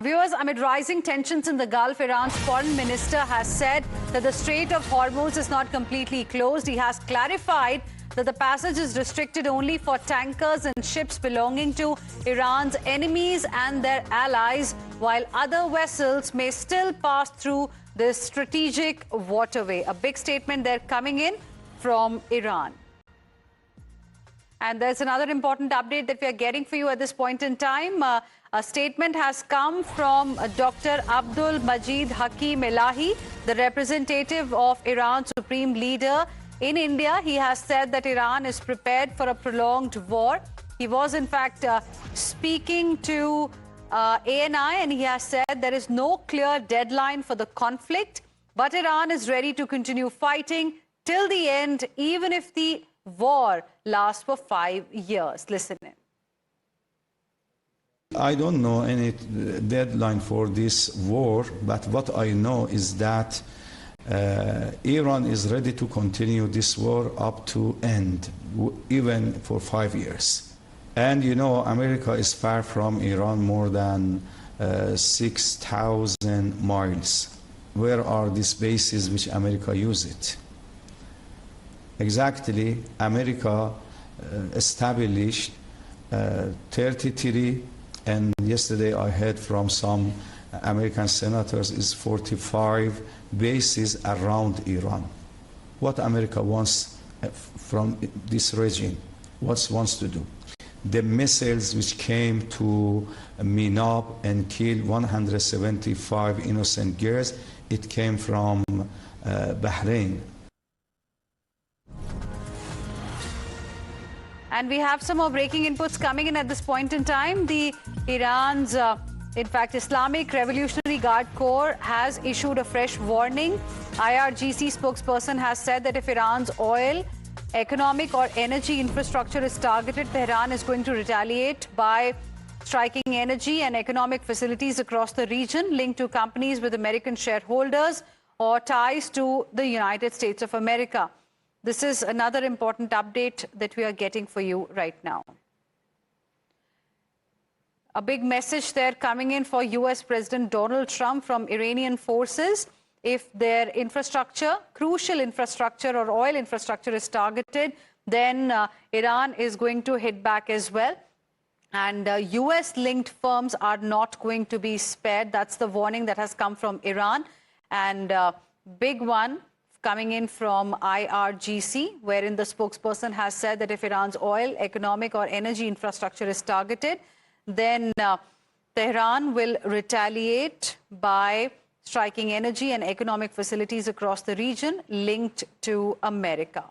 Viewers, amid rising tensions in the Gulf, Iran's foreign minister has said that the Strait of Hormuz is not completely closed. He has clarified that the passage is restricted only for tankers and ships belonging to Iran's enemies and their allies, while other vessels may still pass through this strategic waterway. A big statement there coming in from Iran. And there's another important update that we are getting for you at this point in time. A statement has come from Dr. Abdul Majid Hakim Elahi, the representative of Iran's supreme leader in India. He has said that Iran is prepared for a prolonged war. He was, in fact, speaking to ANI, and he has said there is no clear deadline for the conflict, but Iran is ready to continue fighting till the end, even if the war lasts for 5 years. Listen in. I don't know any deadline for this war, but what I know is that Iran is ready to continue this war up to end, even for 5 years. And you know, America is far from Iran more than 6,000 miles. Where are these bases which America uses? Exactly, America established 33, and yesterday I heard from some American senators is 45 bases around Iran. What America wants from this regime, what wants to do? The missiles which came to Minab and killed 175 innocent girls, it came from Bahrain. And we have some more breaking inputs coming in at this point in time. Iran's, in fact, Islamic Revolutionary Guard Corps has issued a fresh warning. IRGC spokesperson has said that if Iran's oil, economic or energy infrastructure is targeted, Tehran is going to retaliate by striking energy and economic facilities across the region linked to companies with American shareholders or ties to the United States of America. This is another important update that we are getting for you right now. A big message there coming in for US President Donald Trump from Iranian forces. If their infrastructure, crucial infrastructure or oil infrastructure is targeted, then Iran is going to hit back as well. And US-linked firms are not going to be spared. That's the warning that has come from Iran. And big one coming in from IRGC, wherein the spokesperson has said that if Iran's oil, economic or energy infrastructure is targeted, then Tehran will retaliate by striking energy and economic facilities across the region linked to America.